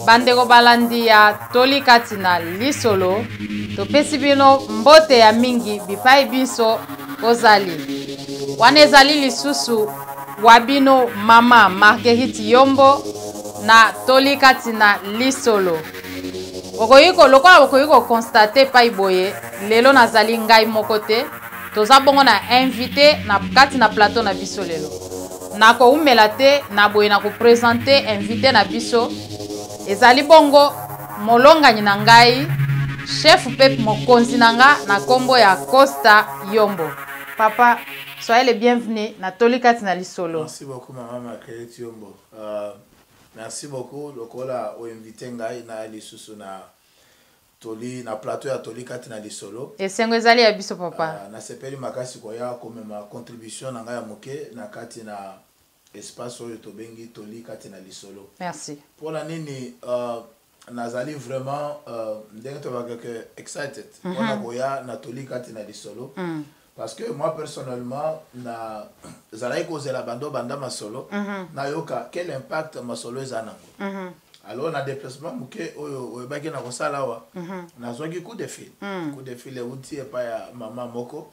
bandeko balandi ya toli kati na lisolo topesi bino mbote ya mingi bipai biso ozali wana ezali lisusu wa bino mama Marguerite Yombo na toli kati na lisolo lokola bokoyiko constate pai boye lelo nazali ngai moko te toza bongo na invité na kati na plateau na biso lelo nako umela te na boye na ko présenter invité na biso ezali bongo molongani na ngai chef pep mokonzi nanga na kombo ya Costa Yombo. Papa, soyez le bienvenu na toli kati na lisolo. Merci beaucoup maman Marguerite Yombo. Merci beaucoup lokola o invité ngai na lisusu na toli na plateau ya toli kati na lisolo. Esengo ezali ya biso papa. Na sepeli makasi ko ya ko mema contribution na ngai ya moke na kati na espace oyo to bengi toli kati na lisolo. Merci. Pour la nini nazali vraiment ndenge to ba que excited wana ko ya na toli kati na lisolo. Parce que moi personnellement na zalai ko zela bando banda masolo na yoka quel impact masolo ezanango. Alors na déplacement muke oyo baki na kosala wa na zoki coup de fil uti e pa ya mama moko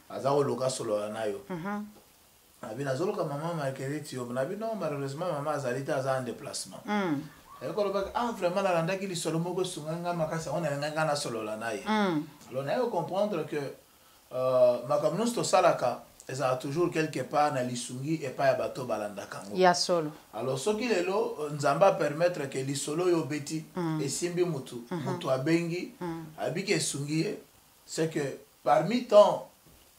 azako loka solo na yo. Abi na zolo ka mama Marguerite Yombo na bi non malheureusement mama azalita aza en déplacement. Ekolo ba vraiment la landaki li solo moko sunganga makasa on nganga na solo la na ye. Alors na yo comprendre que makamnos to salaka eza toujours quelque part na lisungi et pas ya bato balanda kango ya solo. Alors soki lelo nzamba permettre que lisolo yo beti esimbi mutu abengi abiki esungi c'est que parmi tant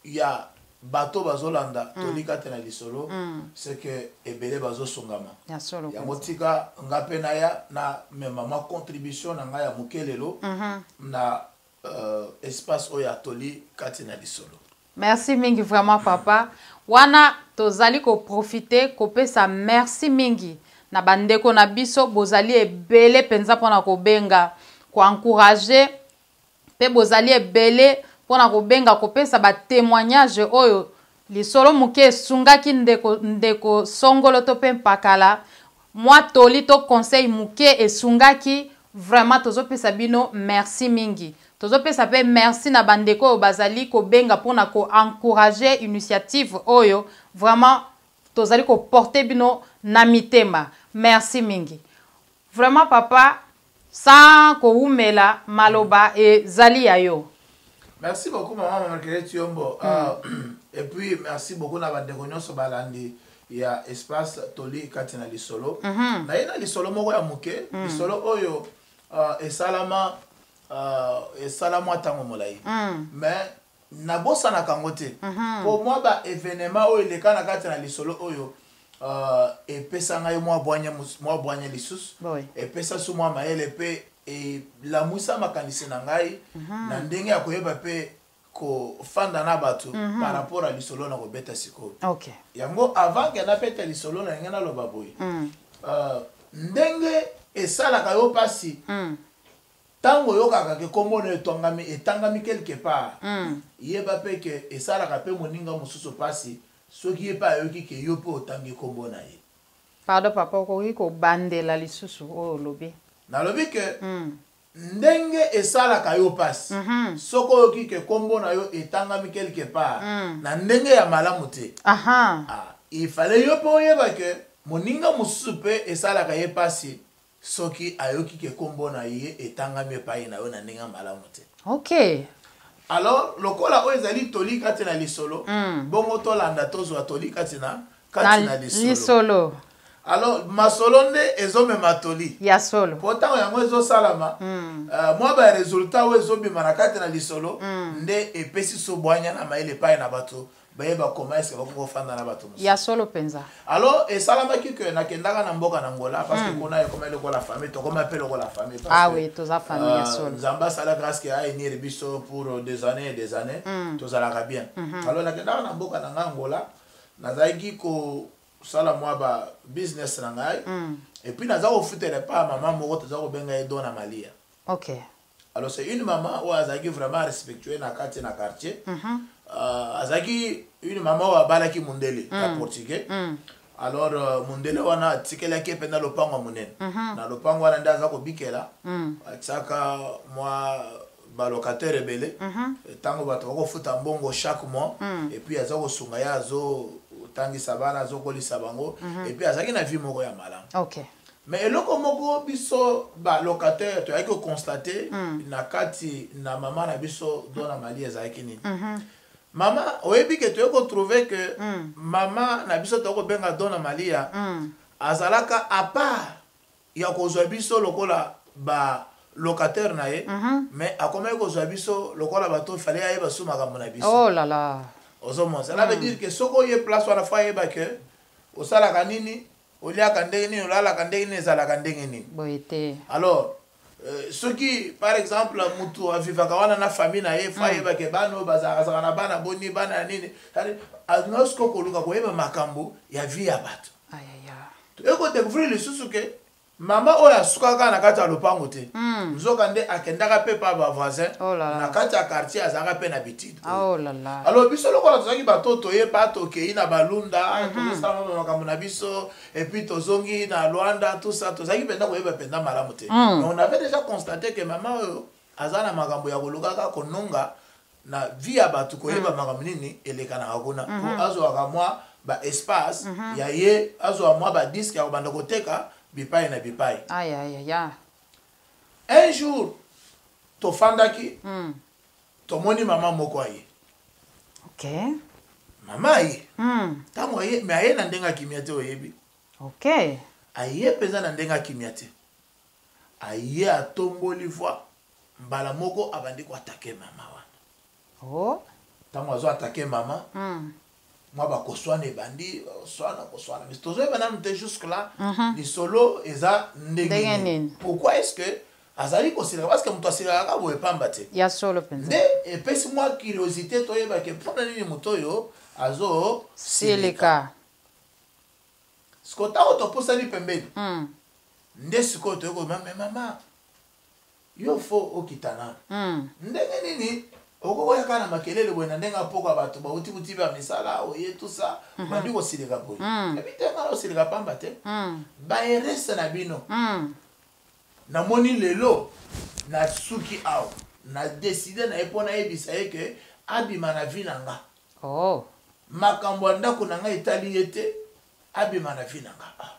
il y a bato bazolanda toli kati na lisolo c'est que ebele bazo songama ya solo ya motika ngape na ya na mema ma contribution na nga ya mukelelo na espace oya toli kati na lisolo. Merci mingi vraiment papa. Wana tozali ko profiter ko pesa merci mingi na bandeko na biso bozali ebele penza pona ko benga ko encourager pe bozali ebele pona ko benga ko pesa ba témoignage oyo lisolo muke sungaki ndeko songolo to pe pakala moi toli to conseil muke esungaki vraiment tozo pesa bino merci mingi. Tozo pesa pe merci na bandeko bazali ko benga pona ko encourager initiative oyo vraiment tozali ko porter bino na mitema. Merci mingi. Vraiment papa sans ko umela maloba e zali ayo. Merci beaucoup maman Marguerite Yombo. Et puis merci beaucoup na bandeko nyonso balandi ya espace toli kati na lisolo. Na ina lisolo moko ya muke, lisolo oyo esalama esalama tango molai. Mais na bosa na kangote. Pour moi ba événement oyo le kana kati na lisolo oyo epesa ngai mwa bwanya lisusu. Epesa su mwa maele pe e la musa makanisi na ngai na ndenge ya koyeba pe ko fanda na bato par rapport à lisolo na ko beta siko. OK. Yango avant que na peta lisolo na ngena lo baboy. Ndenge esala ka yo pasi. Tango yoka ke kombo ne etangami quelque part. Yeba pe ke esala ka pe moninga mususu pasi soki yepa yoki ke yo pe otangi kombo na ye. Pardon papa ko bandela lisusu o lobi. Na lobi ke ndenge esala ka yo pasi soko yoki ke kombo na yo etangami quelque part na ndenge ya malamu te. Il fallait yo pe oyeba ke moninga mususu pe esala ka ye pasi soki ayoki ke kombo na ye etangami epai na yo na ndenge malamu te. OK. Alors lokola o ezali toli kati na lisolo bongo tolanda tozwa toli kati na lisolo. Alors masolo nde ezomema toli ya solo. Pourtant yango ezosalama mwa ba resultat o ezobima na kati na lisolo nde epesi so bwanya na maile epai na bato bayeba comment est-ce que bako fanda na bato ya solo penza. Alors esalama que na kendaka na mboka na Angola parce que kona comme le ko la famille to comme appelle ko la famille parce oui toza famille ya solo. Nzamba sala grâce que a ni biso pour des années tozalaka bien. Alors na kendaka na mboka na Angola nazaki ko sala moi ba business na ngai et puis naza ko futere pa maman moko toza ko benga edo na Malia. OK. Alors c'est une maman ou azaki vraiment respectueux na quartier azaki une maman wa balaki mundele la portugais. alors mundele wana tikelaki mpe na lopango ya monene na lopango wana nde aza kobikela atiaka mwa balocataire ebele ntango bato bakofuta mbongo chaque mois epuis aza kosunga ye azotangisa bana azokolisa bango epuis azalaki na vie moko ya malamu. Mais eloko moko biso balocataire toyaki kokonstate na kati na mama na biso Donna Mali ezalaki nini. Mama oyebi ke toyeki kotrouve ke mama na biso tokobenga Donna Malia azalaka a part ya kozwa biso lokola balocataire na ye mais akomaki kozwa biso lokola bato fale ayeba su makambo na biso. Oh là là. Ozomona cela veut dire que soko oye place wana fa yeba ke osalaka nini oliaka ndenge nini olalaka ndenge nini ezalaka ndenge nini boyete. Alors ceux qui par exemple mutu avivaka wana na famille na ye fa yeba ke bano bazaka na bana boni bana nini anosiko koluka koyeba makambo ya vie ya bato. Eko découvrir lisusu ke mama oyo asukaka na kati ya lopango te nzoka nde akendaka mpe pa bavoisin na kati ya quartier azalaka mpe na bitide. Alors biso lokola tozalaki bato toyeba tokei na balunda tozosala makambo na biso epuis tozongi na Luanda tout ça tozalaki mpenza koyeba mpenza malamu te. Mais on avait déjà constaté que mama oyo aza na makambo ya kolukaka kononga na vie ya bato koyeba makambo nini elekanaka kuna po azwaka mwa espace ya ye azwa mwa badiske ya kobanda koteka bipai na bipai. Un jour tofandaki tomoni mama moko aye. Mama aye ntango aye me aye na ndenge akimia te oyebi. Aye mpenza na ndenge akimia te aye atomboli voi mbala moko abandi koatake mama wana. Ntango azo atake mama moi bakoswana ebandi koswana mais tozoyeba nanu te jusque là lisolo eza ndenge nini. Pourquoi est-ce que azali kosilaka parce que moto asilakaka boye pamba te nde epesi mwa curiosité toyeba ke mpona nini moto oyo azosilika sikoyo ntango topusani pembeni nde sikoyo toyekoma me mama yo fo okita nanu ndenge nini okokoya kaka na makelele boye na ndenge apoka bato bauti buti ba misala oye tout ça bandi kosilika boye ebi te ngana osilika pamba te baerese na bino namoni lelo na suki awa na deside na ye mpo nayebisa ye ke abima na vi na nga makambo ya ndako na nga etali ye te abima na vi na nga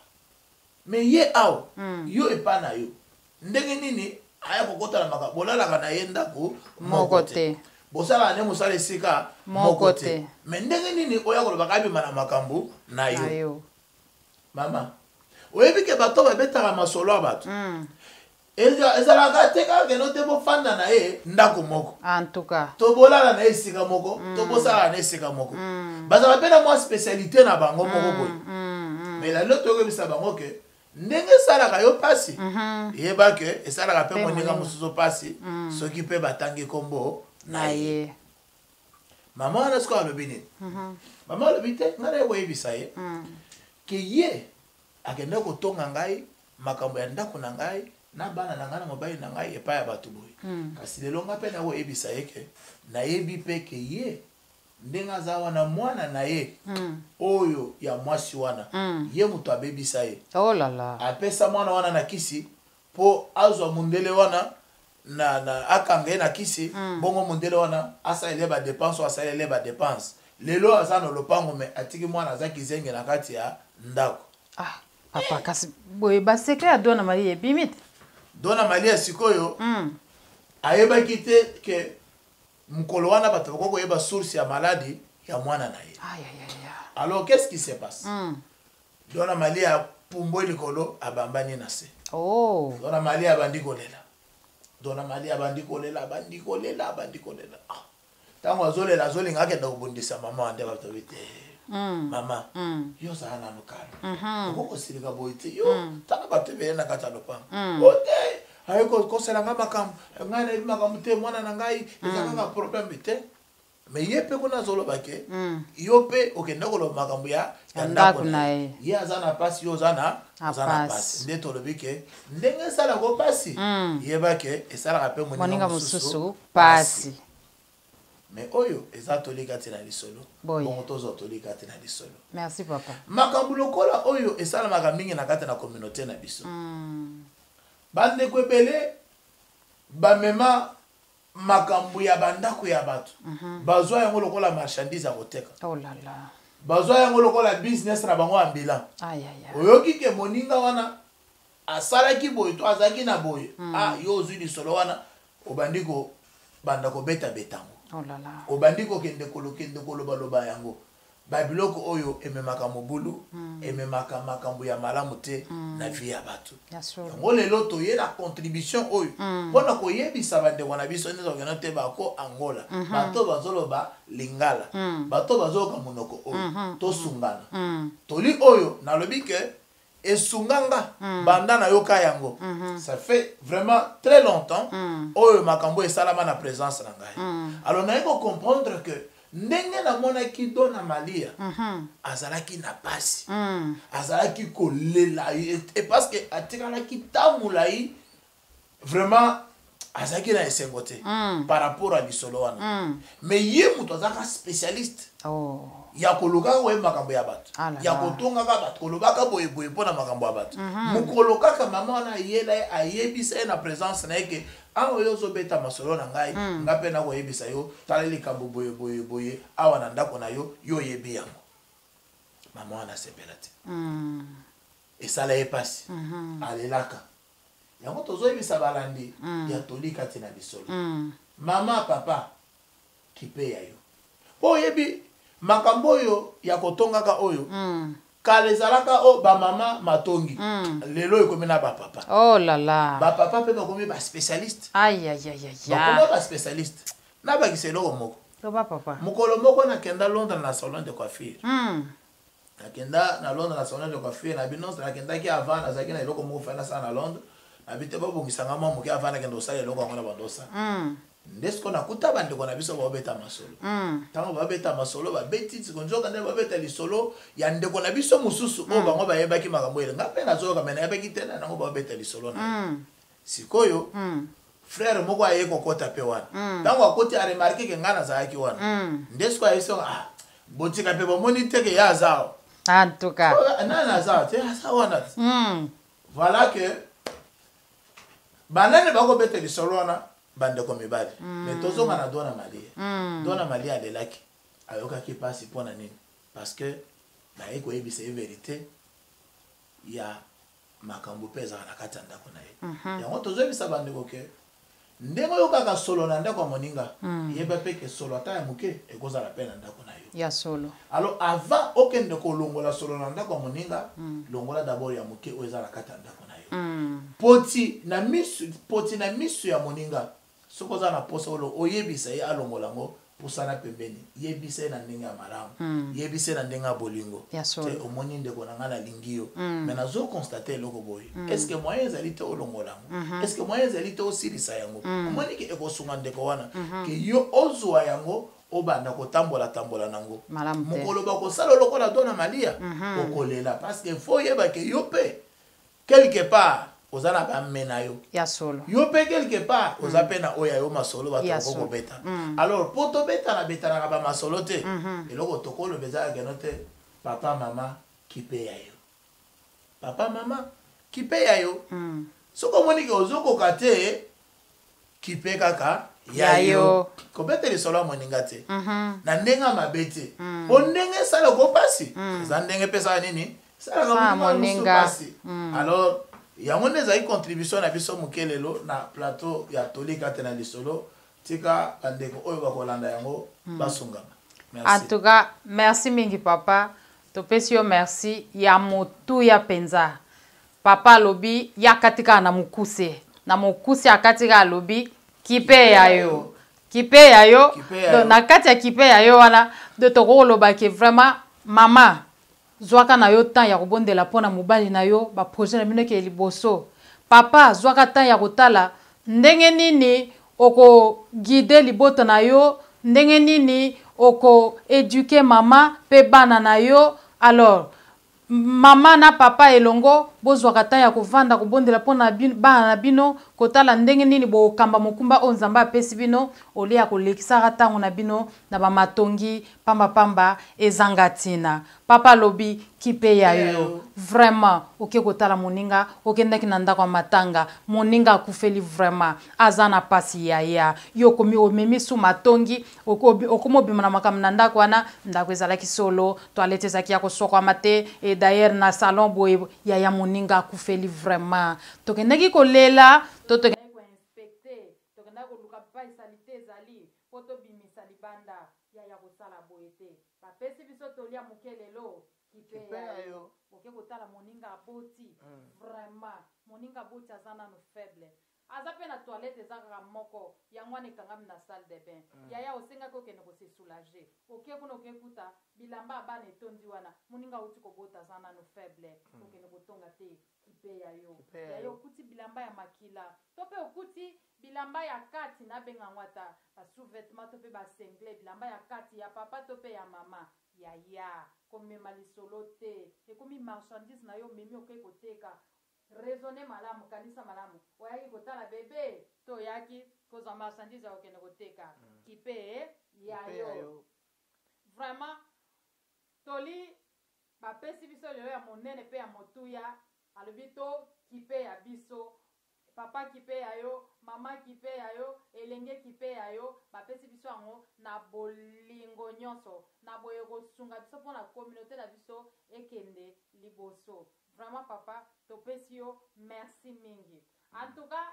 me ye awa yo epa na yo ndenge nini aya kokotala makambo bolalaka na ye ndako moko te bosala ne mosala esika moko te me ndenge nini oya kolobaka abima na makambo na yo. Mama oyebi ke bato babetaka masolo ya bato ezalaka te kaka keno te bofanda na ye ndako moko tobolala na ye esika moko tobosala na ye esika moko bazala mpe na mwa spécialité na bango moko boye me lelo toyokebisa bango ke ndenge esalaka yo pasi yeba ke esalaka mpe moninga mosusu pasi soki mpe batangi kombo na ye. Mama wana sikoyo alobi nini mama alobi te ngai naye koyebisa ye ke ye akende kotonga ngai makambo ya ndako na ngai na bana na ngai na mobali na ngai epai ya bato boye kasi lelo ngai mpe naye koyebisa ye ke nayebi mpe ke ye ndenge aza wana mwana na ye oyo ya mwasi wana ye moto abebisa ye apesa mwana wana na kisi mpo azwa mundele wana na akanga ye na kisi bongo mundele wana asalele badepense o asalele badepense lelo aza na lopango me atiki mwana aza kizenge na kati ya ndako. Papa kasi boye basekre ya Donna Malia ebimi te. Donna Malia sikoyo ayebaki te ke mukolo wana bato bakokoyeba source ya maladi ya mwana na ye. Alors qu'est-ce qui se passe? Donna Malia pumbo likolo abambani na se. Donna Malia abandi kolela. Donna Malia abandi kolela. Tango azolela azolinga akenda kobundisa mama ande bato bete. Mama yo za na nokala. Okoko silika boye te yo tanga bato be na kata lopango. Ote ayeko kosela nga makambo ngai na makambo te mwana na ngai ezaka problème te. Mais ye pe kuna zoloba ke yo pe okenda koloba makambo ya ndako na ye. Ye aza na pasi yo za na pasi. Nde tolobi ke ndenge esala ko pasi yeba ke esalaka pe moninga mosusu pasi. mais oyo eza tolika te na lisolo Boy. bongo tozwa tolika te na lisolo. Merci papa. Makambo lokola oyo esalamaka mingi na kati na communauté na biso. Bandeko ebele bamema makambo ya bandako ya bato bazwa yango lokola marchandise ya koteka. Oh là là. Bazwa yango lokola business na bango ambulant. Aïe aïe aïe. Oyoki ke moninga wana asalaki boye to azaki na boye. Ah yo ozwi lisolo wana obandiko bandako beta betango. Oh là là. Obandiko kende koloba loba yango. Babiloko oyo ememaka mobulu, ememaka makambo ya malamu te na vie ya bato. Yango lelo toye na contribution oyo. Pona koyebisa bandeko na biso ndezo kena te bako Angola. Bato bazoloba lingala. Bato bazoloka monoko oyo. Tosungana. Toli oyo nalobi ke esunganga banda na yoka yango. Ça fait vraiment très longtemps oyo makambo esalama na présence na ngai. Alors na yeko comprendre que ndenge na mona ki dona Malia azalaki na pasi azalaki kolela et parce que atikalaki tamula yi vraiment azalaki na esengote par rapport à lisolo wana mais ye muto azaka spécialiste ya koluka we makambo ya bato ya kotonga ka bato kolobaka boye boye pona makambo ya bato mukoloka ka mama na yela ayebisa na présence na yeke awa yo zobeta masolo na ngai ngape na koyebisa yo tala likambo boye boye boye awa na ndako na yo yo yebi yango mama wana sepela te esala ye pasi alelaka yango tozoyebisa balandi ya tolika te na lisolo mama papa kipeya yo po oyebi makambo oyo ya kotongaka oyo kala ezalaka o bamama matongi lelo ekomi na bapapa. Oh là là. Bapapa mpe bakomi baspécialiste. Aïe aïe aïe aïe. Bakomi baspécialiste. Nabakisa eloko moko. Toba papa. Mokolo moko nakenda Londres na salon de coiffure. Nakenda na Londres na salon de coiffure na binonse nakendaki avant nazalaki na eloko moko fana sana na Londres. Nabite babongisanga mwa moke avant nakenda osala eloko yango na bandosa. Ndesko nakuta bandeko na biso babeta masolo. Tango babeta masolo babeti sikonjoka nde babeta lisolo ya ndeko na biso mususu o bango bayebaki makambo ele ngape nazoka mena yabaki tena nango babeta lisolo na. Sikoyo frère moko aye kokota pe wana. Tango akoti a remarquer ke ngana zaaki wana. Ndesko ayeso ah botika pe bomoni teke ya zao. En tout cas. Nana zao te asa wana. Voilà que banane bako beta lisolo wana. Bandeko mibali mais tozonga na dona Malia dona Malia alelaki ayokaki pasi pona nini parce que baye koyebisa vérité ya makambo pe ezaka na kati ya ndako na ye yango tozoyebisa bandeko ke ndenge oyokaka solo na ndako ya moninga yeba pe ke solo ata ya moke ekozala pe na ndako na yo ya solo. Alors avant okende kolongola solo na ndako ya moninga longola d'abord ya moke oyo eza na kati ya ndako na yo poti na misu ya moninga sokoza na posa olo oyebisa ye alongolango pusana pembeni yebisa na ndenge ya malamu yebisa na ndenge ya bolingo te omoni ndeko na ngana lingio mais nazo constater loko boy est-ce que moyen ezali te olongolango est-ce que moyen ezali te osilisa yango omoni ke ekosunga ndeko wana ke yo ozwa yango obanda kotambola tambola nango mokolo bakosala lokola dona Malia okolela parce que faut yeba ke yo pe quelque part ozana ba mena yo ya solo yo pe quelque part oza pe na oya yo masolo bato ko beta alors poto beta na beta na ba masolo te eloko tokolo beza ya te papa mama kipe ya yo papa mama kipe ya yo soko moni ke ozoko kate kipe kaka ya yo ko beta le solo moninga te na ndenga mabete po ndenge sala ko pasi za ndenge pesa nini sala moninga pasi alors yango neza yi contribution na biso mukelelo na plateau ya tolika te na lisolo tika bandeko oyo bakolanda yango basungama. En tout cas merci mingi papa topesi yo merci ya motu ya penza papa lobi ya katika na mukuse akatika lobi kipe ya yo na kati ya kipe ya yo wana de tokoloba ke vraiment mama zwaka na yo temps ya kobondela pona mobali na yo ba projet na bino ke liboso papa zwaka temps ya kotala ndenge nini oko guider liboto na yo ndenge nini oko éduquer mama pe bana na yo alors mama na papa elongo bozwaka ta ya kovanda kobondela mpona bana na bino kotala ndenge nini bokamba mokumba oyo nzambe apesi bino olia ya kolekisaka ntango na bino na bamatongi pambapamba ezanga ntina papa alobi kipe ya yo vraiment oke kotala moninga okendaki na ndako ya matanga moninga akufeli vraiment aza na pasi yaya yo komi omemi su matongi okomobima na makambo na ndako wana ndako ezalaki solo toilette ezalaki ya kosokwama te e d'ailleurs na salon boye yaya moninga akufeli vraiment tokendaki kolela to tokendaki koinspecte tokendaki koluka pa esalite ezali po tobimisa libanda yaya kosala boye te bapesi biso tolia moke lelo kipe yayo oke kotala moninga aboti vraiment moninga aboti aza nano faible aza mpe na toilette eza kaka moko yango wana ekangami na salle de bain yaya osengaki okende kose soulage oke kuna okekuta bilamba abana etondi wana moninga auti kobota aza nano faible okende kotonga te kipe yayo yayo okuti bilamba ya makila to mpe okuti bilamba ya kati nabengango ata basous-vêtement to mpe basengle bilamba ya kati ya papa to mpe ya mama yaya komema lisolo te ekomi marchandise na yo memi okei koteka raisonner malamu kanisa malamu oyaki kotala bebe to oyaki kozwa marchandise ya kokende koteka kipe yayo vraiment toli bapesi biso lelo ya monene mpe ya motuya alobi to kipe ya biso papa kipe yayo mama kipe yayo elenge kipe yayo bapesi biso yango na bolingo nyonso na boye kosunga biso mpona communauté na biso ekende liboso vraiment papa topesi yo merci mingi en tout cas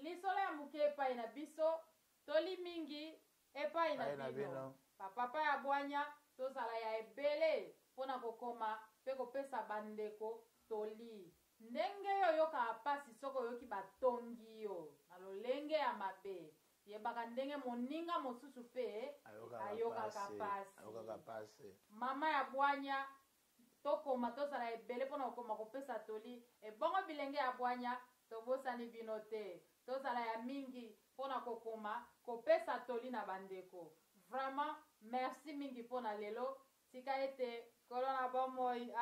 lisolo ya moke epai na biso toli mingi epai na bino papa ya bwanya tozala ya ebele mpona kokoma mpe kopesa bandeko toli ndenge oyokaka pasi soki oyoki batongi yo na lolenge ya mabe yebaka ndenge moninga mosusu mpe ayokaka pasi mama ya bwanya tokoma tozala ebele mpona kokoma kopesa toli ebongo bilenge ya bwanya tobosani bino te tozala ya mingi mpona kokoma kopesa toli na bandeko vraiment merci mingi mpona lelo tika ete kolona bomoi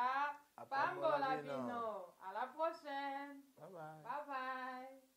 pambola bino à la prochaine bye bye